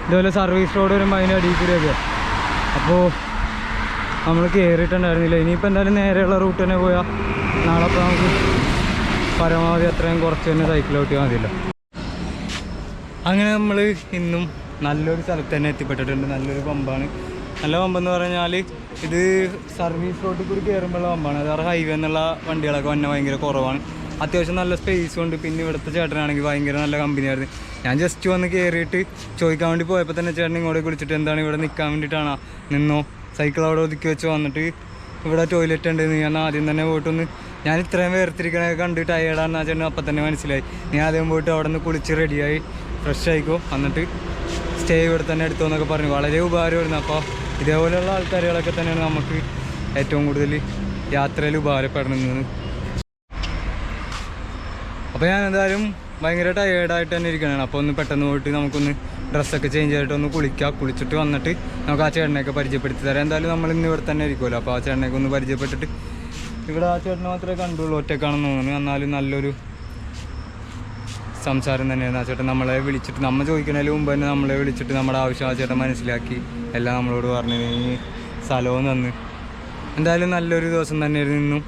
ഇതുപോലെ സർവീസ് റോഡ് വരുമ്പോൾ അതിൻ്റെ അടിയിൽ കൂടിയൊക്കെ. അപ്പോൾ നമ്മൾ കയറിയിട്ടുണ്ടായിരുന്നില്ല. ഇനിയിപ്പോൾ എന്തായാലും നേരെയുള്ള റൂട്ട് തന്നെ പോയാൽ നാളെ അപ്പോൾ നമുക്ക് പരമാവധി അത്രയും കുറച്ച് തന്നെ സൈക്കിൾ ഓട്ടിയാൽ മതിയല്ലോ. അങ്ങനെ നമ്മൾ ഇന്നും നല്ലൊരു സ്ഥലത്ത് തന്നെ എത്തിപ്പെട്ടിട്ടുണ്ട്. നല്ലൊരു പമ്പാണ്. നല്ല പമ്പെന്ന് പറഞ്ഞാൽ ഇത് സർവീസ് റോഡിൽ കൂടി കയറുമ്പോഴുള്ള പമ്പാണ്. അതായത് ഹൈവേ എന്നുള്ള വണ്ടികളൊക്കെ വന്നെ ഭയങ്കര കുറവാണ്. അത്യാവശ്യം നല്ല സ്പേസും ഉണ്ട്. പിന്നെ ഇവിടുത്തെ ചേട്ടനാണെങ്കിൽ ഭയങ്കര നല്ല കമ്പനിയായിരുന്നു. ഞാൻ ജസ്റ്റ് വന്ന് കയറിയിട്ട് ചോദിക്കാൻ വേണ്ടി പോയപ്പോൾ തന്നെ ചേട്ടൻ ഇങ്ങോട്ട് വിളിച്ചിട്ട് എന്താണ് ഇവിടെ നിൽക്കാൻ വേണ്ടിയിട്ടാണോ നിന്നോ, സൈക്കിൾ അവിടെ ഒതുക്കി വെച്ച് വന്നിട്ട് ഇവിടെ ടോയ്ലറ്റ് ഉണ്ടെന്ന് ഞാൻ ആദ്യം തന്നെ പോയിട്ടൊന്ന്, ഞാൻ ഇത്രയും വേർതിരിക്കണൊക്കെ കണ്ട് ടയേർഡാണെന്ന് ആ ചേട്ടൻ അപ്പം തന്നെ മനസ്സിലായി. ഞാൻ ആദ്യം പോയിട്ട് അവിടെ നിന്ന് കുളിച്ച് റെഡിയായി ഫ്രഷ് ആയിക്കോ, എന്നിട്ട് സ്റ്റേ ഇവിടെ തന്നെ എടുത്തോ എന്നൊക്കെ പറഞ്ഞു. വളരെ ഉപകാരമായിരുന്നു. അപ്പോൾ ഇതേപോലെയുള്ള ആൾക്കാരുകളൊക്കെ തന്നെയാണ് നമുക്ക് ഏറ്റവും കൂടുതൽ യാത്രയിൽ ഉപകാരപ്പെടുന്നത്. അപ്പോൾ ഞാൻ എന്തായാലും ഭയങ്കര ടയേർഡായിട്ട് തന്നെ ഇരിക്കണതാണ്. അപ്പോൾ ഒന്ന് പെട്ടെന്ന് പോയിട്ട് നമുക്കൊന്ന് ഡ്രസ്സൊക്കെ ചേഞ്ച് ചെയ്തിട്ട് ഒന്ന് കുളിച്ചിട്ട് വന്നിട്ട് നമുക്ക് ആ ചേട്ടനെയൊക്കെ പരിചയപ്പെടുത്തി തരാം. എന്തായാലും നമ്മൾ ഇന്ന് ഇവിടെ തന്നെ ഇരിക്കുമല്ലോ. അപ്പോൾ ആ ചേട്ടനെയൊക്കെ ഒന്ന് പരിചയപ്പെട്ടിട്ട്, ഇവിടെ ആ ചേട്ടനെ മാത്രമേ കണ്ടുള്ളൂ, ഒറ്റക്കാണെന്ന് തോന്നുന്നു. എന്നാലും നല്ലൊരു സംസാരം തന്നെയായിരുന്നു. ആ ചേട്ടൻ നമ്മളെ വിളിച്ചിട്ട്, നമ്മൾ ചോദിക്കുന്നതിന് മുമ്പ് തന്നെ നമ്മളെ വിളിച്ചിട്ട് നമ്മുടെ ആവശ്യം ആ ചേട്ടൻ മനസ്സിലാക്കി എല്ലാം നമ്മളോട് പറഞ്ഞു സ്ഥലവും തന്ന്. എന്തായാലും നല്ലൊരു ദിവസം തന്നെയായിരുന്നു ഇന്നും.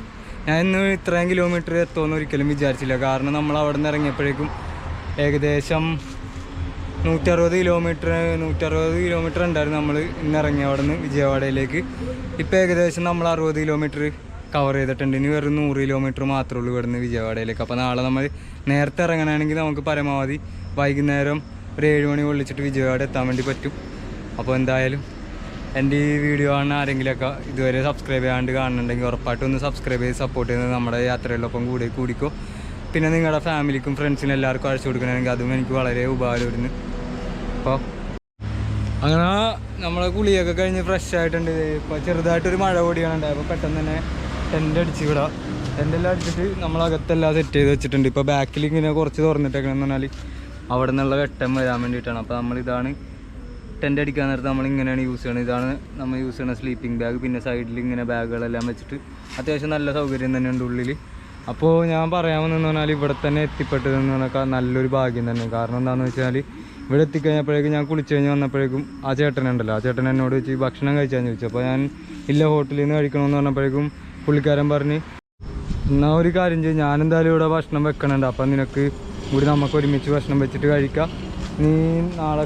ഞാൻ ഇന്ന് ഇത്രയും കിലോമീറ്റർ എത്തുമെന്ന് ഒരിക്കലും വിചാരിച്ചില്ല. കാരണം നമ്മൾ അവിടെ നിന്ന് ഇറങ്ങിയപ്പോഴേക്കും ഏകദേശം 160 കിലോമീറ്റർ ഉണ്ടായിരുന്നു നമ്മൾ ഇന്ന് ഇറങ്ങി അവിടെ നിന്ന് വിജയവാഡയിലേക്ക്. ഇപ്പോൾ ഏകദേശം നമ്മൾ 60 കിലോമീറ്റർ കവർ ചെയ്തിട്ടുണ്ട്. ഇനി വെറും 100 കിലോമീറ്റർ മാത്രമേ ഉള്ളൂ ഇവിടെ നിന്ന് വിജയവാഡയിലേക്ക്. അപ്പോൾ നാളെ നമ്മൾ നേരത്തെ ഇറങ്ങണമെങ്കിൽ നമുക്ക് പരമാവധി വൈകുന്നേരം ഒരു 7 മണി കൊള്ളിച്ചിട്ട് വിജയവാഡ എത്താൻ വേണ്ടി പറ്റും. അപ്പോൾ എന്തായാലും എൻ്റെ ഈ വീഡിയോ കാണുന്ന ആരെങ്കിലുമൊക്കെ ഇതുവരെ സബ്സ്ക്രൈബ് ചെയ്യാണ്ട് കാണുന്നുണ്ടെങ്കിൽ ഉറപ്പായിട്ടും ഒന്ന് സബ്സ്ക്രൈബ് ചെയ്ത് സപ്പോർട്ട് ചെയ്യുന്നത് നമ്മുടെ യാത്രയിലൊപ്പം കൂടിക്കോ. പിന്നെ നിങ്ങളുടെ ഫാമിലിക്കും ഫ്രണ്ട്സിനും എല്ലാവർക്കും അയച്ചു കൊടുക്കണമെങ്കിൽ അതും എനിക്ക് വളരെ ഉപകാരമായിരുന്നു. അപ്പോൾ അങ്ങനെ നമ്മളെ കുളിയൊക്കെ കഴിഞ്ഞ് ഫ്രഷ് ആയിട്ടുണ്ട്. ഇപ്പോൾ ചെറുതായിട്ടൊരു മഴ കൂടിയാണ്. അപ്പോൾ പെട്ടെന്ന് തന്നെ ടെൻ്റ് അടിച്ച് വിടാം. ടെൻ്റെല്ലാം അടിച്ചിട്ട് നമ്മളകത്തെല്ലാം സെറ്റ് ചെയ്ത് വെച്ചിട്ടുണ്ട്. ഇപ്പോൾ ബാക്കിൽ ഇങ്ങനെ കുറച്ച് തുറന്നിട്ടേക്കണമെന്ന് പറഞ്ഞാൽ അവിടെ നിന്നുള്ള വെട്ടം വരാൻ വേണ്ടിയിട്ടാണ്. അപ്പോൾ നമ്മളിതാണ് ടെൻ്റ് അടിക്കാൻ നേരത്ത് നമ്മളിങ്ങനെയാണ് യൂസ് ചെയ്യണത്. ഇതാണ് നമ്മൾ യൂസ് ചെയ്യുന്ന സ്ലീപ്പിംഗ് ബാഗ്. പിന്നെ സൈഡിൽ ഇങ്ങനെ ബാഗുകളെല്ലാം വെച്ചിട്ട് അത്യാവശ്യം നല്ല സൗകര്യം തന്നെയുണ്ട് ഉള്ളിൽ. അപ്പോൾ ഞാൻ പറയാമെന്ന് പറഞ്ഞാൽ ഇവിടെ തന്നെ എത്തിപ്പെട്ടതെന്ന് പറഞ്ഞാൽ നല്ലൊരു ഭാഗ്യം തന്നെ. കാരണം എന്താണെന്ന് വെച്ചാൽ ഇവിടെ എത്തിക്കഴിഞ്ഞപ്പോഴേക്കും ഞാൻ കുളിച്ച് കഴിഞ്ഞ് വന്നപ്പോഴേക്കും ആ ചേട്ടനുണ്ടല്ലോ, ആ ചേട്ടൻ എന്നോട് വെച്ച് ഭക്ഷണം കഴിച്ചാന്ന് ചോദിച്ചു. അപ്പോൾ ഞാൻ ഇല്ല, ഹോട്ടലിൽ നിന്ന് കഴിക്കണമെന്ന് പറഞ്ഞപ്പോഴേക്കും പുള്ളിക്കാരൻ പറഞ്ഞ് എന്നാൽ ഒരു കാര്യം ചെയ്യും, ഞാനെന്തായാലും ഇവിടെ ഭക്ഷണം വെക്കണുണ്ട്, അപ്പം നിനക്ക് കൂടി നമുക്ക് ഒരുമിച്ച് ഭക്ഷണം വെച്ചിട്ട് കഴിക്കാം. നീ നാളെ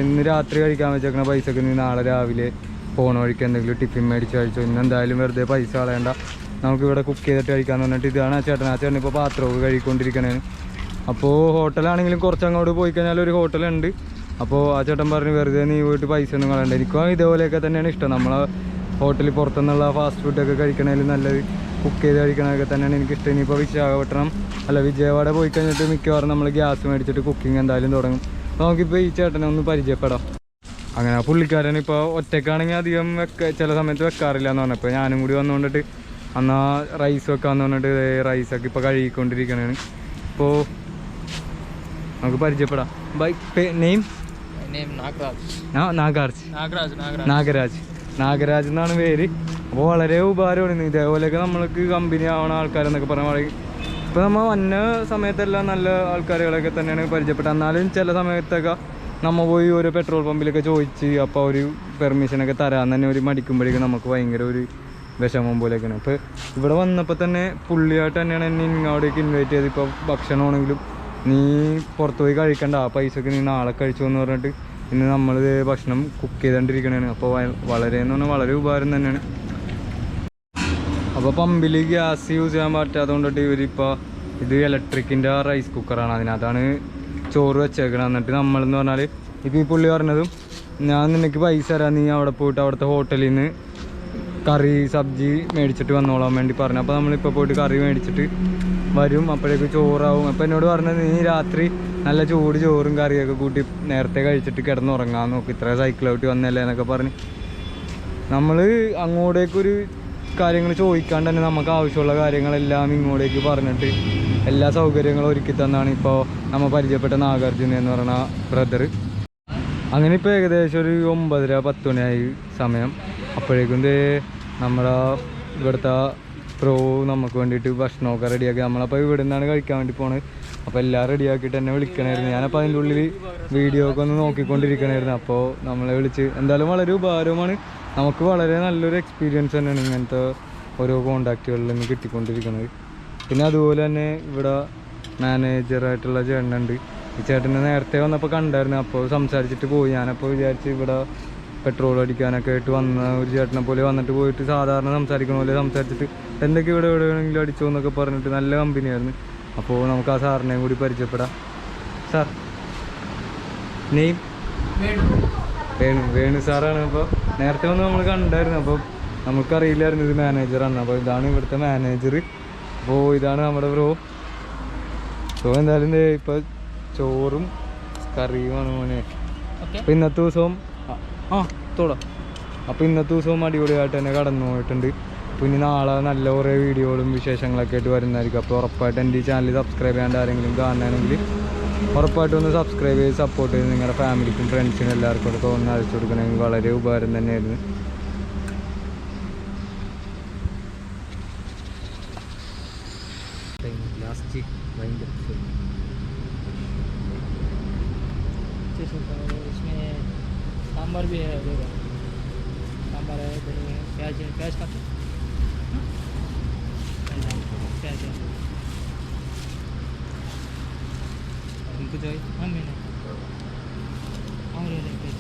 ഇന്ന് രാത്രി കഴിക്കാൻ വെച്ചേക്കണ പൈസക്ക് നീ നാളെ രാവിലെ പോണ വഴിക്ക് എന്തെങ്കിലും ടിഫിൻ മേടിച്ച് കഴിച്ചോ. ഇന്നെന്തായാലും വെറുതെ പൈസ കളയണ്ട, നമുക്കിവിടെ കുക്ക് ചെയ്തിട്ട് കഴിക്കാമെന്ന് പറഞ്ഞിട്ട് ഇതാണ് ആ ചേട്ടൻ ഇപ്പോൾ പാത്രമൊക്കെ കഴിക്കൊണ്ടിരിക്കണേ. അപ്പോൾ ഹോട്ടലാണെങ്കിലും കുറച്ചങ്ങോട്ട് പോയി കഴിഞ്ഞാൽ ഒരു ഹോട്ടലുണ്ട്. അപ്പോൾ ആ ചേട്ടൻ പറഞ്ഞ് വെറുതെ നീ പോയിട്ട് പൈസ ഒന്നും കളയണ്ട. എനിക്കും ഇതേപോലെയൊക്കെ തന്നെയാണ് ഇഷ്ടം. നമ്മളെ ഹോട്ടലിൽ പുറത്തുനിന്നുള്ള ഫാസ്റ്റ് ഫുഡൊക്കെ കഴിക്കണതിൽ നല്ലത് കുക്ക് ചെയ്ത് കഴിക്കണതൊക്കെ തന്നെയാണ് എനിക്കിഷ്ടം. ഇനിയിപ്പോൾ വിജയവാഡ പോയി കഴിഞ്ഞിട്ട് മിക്കവാറും നമ്മൾ ഗ്യാസ് മേടിച്ചിട്ട് കുക്കിംഗ് എന്തായാലും തുടങ്ങും. അപ്പോൾ നമുക്കിപ്പോൾ ഈ ചേട്ടനെ ഒന്ന് പരിചയപ്പെടാം. അങ്ങനെ ആ പുള്ളിക്കാരൻ ഇപ്പോൾ ഒറ്റയ്ക്കാണെങ്കിൽ അധികം ചില സമയത്ത് വെക്കാറില്ല എന്ന് പറഞ്ഞപ്പോൾ ഞാനും കൂടി വന്നുകൊണ്ടിട്ട് അന്ന് ആ റൈസ് വെക്കാമെന്ന് പറഞ്ഞിട്ട് റൈസൊക്കെ ഇപ്പോൾ കഴുകിക്കൊണ്ടിരിക്കണതാണ്. ഇപ്പോൾ നമുക്ക് പരിചയപ്പെടാം. ബൈ നെയിം നാഗരാജ് എന്നാണ് പേര്. അപ്പോൾ വളരെ ഉപകാരമാണ് ഇതേപോലെയൊക്കെ നമ്മൾക്ക് കമ്പനി ആവണ ആൾക്കാരെന്നൊക്കെ പറഞ്ഞാൽ. ഇപ്പോൾ നമ്മൾ വന്ന സമയത്തെല്ലാം നല്ല ആൾക്കാരുകളൊക്കെ തന്നെയാണ് പരിചയപ്പെട്ടത്. എന്നാലും ചില സമയത്തൊക്കെ നമ്മൾ പോയി ഒരു പെട്രോൾ പമ്പിലൊക്കെ ചോദിച്ച് അപ്പോൾ ഒരു പെർമിഷനൊക്കെ തരാൻ തന്നെ ഒരു മടിക്കുമ്പോഴേക്കും നമുക്ക് ഭയങ്കര ഒരു വിഷമം പോലെയൊക്കെയാണ്. അപ്പോൾ ഇവിടെ വന്നപ്പോൾ തന്നെ പുള്ളിയായിട്ട് തന്നെയാണ് എന്നെ ഇങ്ങോട്ടേക്ക് ഇൻവൈറ്റ് ചെയ്ത്. ഇപ്പോൾ ഭക്ഷണമാണെങ്കിലും നീ പുറത്ത് പോയി കഴിക്കണ്ട, ആ പൈസക്ക് നീ നാളെ കഴിച്ചു എന്ന് പറഞ്ഞിട്ട് ഇന്ന് നമ്മൾ ഭക്ഷണം കുക്ക് ചെയ്തുകൊണ്ടിരിക്കണതാണ്. അപ്പോൾ വളരെ എന്ന് പറഞ്ഞാൽ വളരെ ഉപകാരം തന്നെയാണ്. അപ്പോൾ പമ്പിൽ ഗ്യാസ് യൂസ് ചെയ്യാൻ പറ്റാത്തതുകൊണ്ടിട്ട് ഇവരിപ്പോൾ ഇത് ഇലക്ട്രിക്കിൻ്റെ റൈസ് കുക്കറാണ്, അതിനകത്താണ് ചോറ് വെച്ചേക്കണം. എന്നിട്ട് നമ്മളെന്ന് പറഞ്ഞാൽ ഇപ്പോൾ ഈ പുള്ളി പറഞ്ഞതും ഞാൻ നിനക്ക് പൈസ തരാം, നീ അവിടെ പോയിട്ട് അവിടുത്തെ ഹോട്ടലിൽ നിന്ന് കറി സബ്ജി മേടിച്ചിട്ട് വന്നോളാൻ വേണ്ടി പറഞ്ഞു. അപ്പോൾ നമ്മളിപ്പോൾ പോയിട്ട് കറി മേടിച്ചിട്ട് വരും, അപ്പോഴേക്ക് ചോറാവും. അപ്പോൾ എന്നോട് പറഞ്ഞത് നീ രാത്രി നല്ല ചൂട് ചോറും കറിയൊക്കെ കൂട്ടി നേരത്തെ കഴിച്ചിട്ട് കിടന്നുറങ്ങാൻ നോക്കും, ഇത്ര സൈക്കിൾ ഔട്ടി വന്നല്ലേ എന്നൊക്കെ പറഞ്ഞ് നമ്മൾ അങ്ങോട്ടേക്കൊരു കാര്യങ്ങൾ ചോദിക്കാണ്ട് തന്നെ നമുക്ക് ആവശ്യമുള്ള കാര്യങ്ങളെല്ലാം ഇങ്ങോട്ടേക്ക് പറഞ്ഞിട്ട് എല്ലാ സൗകര്യങ്ങളും ഒരുക്കി തന്നാണ് ഇപ്പോൾ നമ്മൾ പരിചയപ്പെട്ട നാഗാർജുന എന്ന് പറയുന്ന ബ്രദർ. അങ്ങനെ ഇപ്പോൾ ഏകദേശം ഒരു 9:30-10 മണിയായി സമയം. അപ്പോഴേക്കും നമ്മുടെ ഇവിടുത്തെ പ്രോ നമുക്ക് വേണ്ടിയിട്ട് ഭക്ഷണമൊക്കെ റെഡിയാക്കി. നമ്മളപ്പോൾ ഇവിടെ നിന്നാണ് കഴിക്കാൻ വേണ്ടി പോണത്. അപ്പോൾ എല്ലാം റെഡിയാക്കിയിട്ട് എന്നെ വിളിക്കണമായിരുന്നു. ഞാനപ്പോൾ അതിൻ്റെ ഉള്ളിൽ വീഡിയോ ഒക്കെ ഒന്ന് നോക്കിക്കൊണ്ടിരിക്കണമായിരുന്നു. അപ്പോൾ നമ്മളെ വിളിച്ച് എന്തായാലും വളരെ ഉപകാരവുമാണ്, നമുക്ക് വളരെ നല്ലൊരു എക്സ്പീരിയൻസ് തന്നെയാണ് ഇങ്ങനത്തെ ഓരോ കോണ്ടാക്റ്റുകളിൽ നിന്ന് കിട്ടിക്കൊണ്ടിരിക്കുന്നത്. പിന്നെ അതുപോലെ തന്നെ ഇവിടെ മാനേജറായിട്ടുള്ള ചേട്ടനുണ്ട്. ഈ ചേട്ടനെ നേരത്തെ വന്നപ്പോൾ കണ്ടായിരുന്നു, അപ്പോൾ സംസാരിച്ചിട്ട് പോയി. ഞാനപ്പോൾ വിചാരിച്ച് ഇവിടെ പെട്രോൾ അടിക്കാനൊക്കെ ആയിട്ട് വന്ന ഒരു ചേട്ടനെ പോലെ വന്നിട്ട് പോയിട്ട് സാധാരണ സംസാരിക്കണ പോലെ സംസാരിച്ചിട്ട് എന്തൊക്കെ ഇവിടെ എവിടെയെങ്കിലും അടിച്ചോ എന്നൊക്കെ പറഞ്ഞിട്ട് നല്ല കമ്പനിയായിരുന്നു. അപ്പോൾ നമുക്ക് ആ സാറിനെയും കൂടി പരിചയപ്പെടാം. Sir name? വേണു സാറാണ്. അപ്പോൾ നേരത്തെ വന്ന് നമ്മൾ കണ്ടായിരുന്നു, അപ്പോൾ നമുക്കറിയില്ലായിരുന്നു ഇത് മാനേജറാണ്. അപ്പോൾ ഇതാണ് ഇവിടുത്തെ മാനേജർ. അപ്പോൾ ഇതാണ് നമ്മുടെ ബ്രോ. അപ്പോൾ എന്തായാലും ഇപ്പോൾ ചോറും കറിയുമാണ് മോനെ. അപ്പോൾ ഇന്നത്തെ ദിവസവും അപ്പോൾ ഇന്നത്തെ ദിവസവും അടിപൊളിയായിട്ട് തന്നെ കടന്നു പോയിട്ടുണ്ട്. പിന്നെ നാളെ നല്ല കുറേ വീഡിയോകളും വിശേഷങ്ങളൊക്കെ ആയിട്ട് വരുന്നതായിരിക്കും. അപ്പോൾ ഉറപ്പായിട്ട് എൻ്റെ ഈ ചാനൽ സബ്സ്ക്രൈബ് ചെയ്യാണ്ട് ആരെങ്കിലും കാണുകയാണെങ്കിൽ ഉറപ്പായിട്ടും ഒന്ന് സബ്സ്ക്രൈബ് ചെയ്ത് സപ്പോർട്ട് ചെയ്ത് നിങ്ങളുടെ ഫാമിലിക്കും ഫ്രണ്ട്സിനും എല്ലാവർക്കും ഒക്കെ ഒന്ന് അയച്ചു കൊടുക്കണമെങ്കിൽ വളരെ ഉപകാരം തന്നെയായിരുന്നു. सांबर भी है, देखो सांबर है, प्याज है, प्याज खाते प्याज है उनको चाहिए हम मैंने और प्याज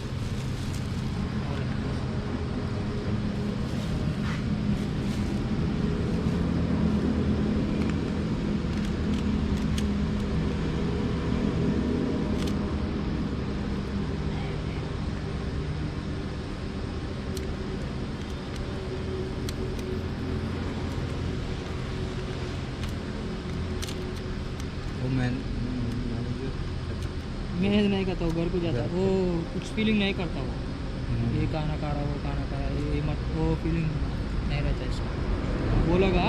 मैं नहीं करता हूँ, घर को जाता वो कुछ फीलिंग नहीं करता वो, ये खाना खा रहा, वो खाना खा रहा, ये मत वो फीलिंग नहीं रहता इसका। बोलेगा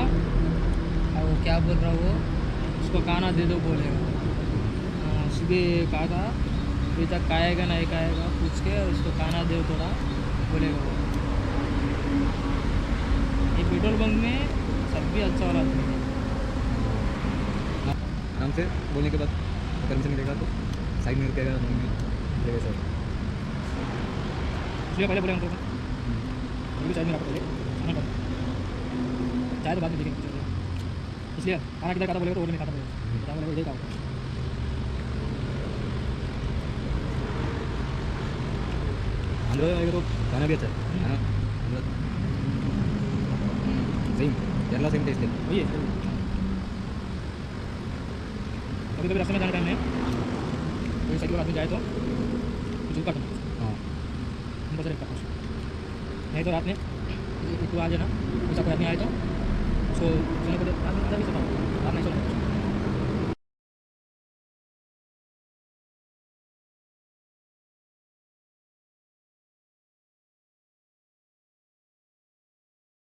वो क्या बोल रहा वो, उसको खाना दे दो बोलेगा। सुबह कहा था अभी तक खाएगा नहीं खाएगा पूछ के उसको खाना दो थोड़ा बोलेगा वो। ये पेट्रोल बंक में सब भी अच्छा वाला आराम से बोलने के बाद परमिशन मिलेगा तो साइड में रुकेगा देगा सर। इसलिए पहले बोले हमको भी साइड में रखो पहले खाना खा चाय तो बाद में देखेंगे, इसलिए खाना किधर खाता बोलेगा तो वो नहीं खाता बोलेगा, चाय बोलेगा इधर खाओ। आंध्र आएगा तो खाना भी अच्छा है ना, सेम केरला सेम टेस्ट है वही है। कभी कभी रास्ते में जाने टाइम में कोई साइकिल आदमी जाए तो कुछ काटो, हाँ उनको से काटो, नहीं तो रात में तू आ जाना, ऐसा कोई आदमी आए तो उसको रात में भी सकता हूँ।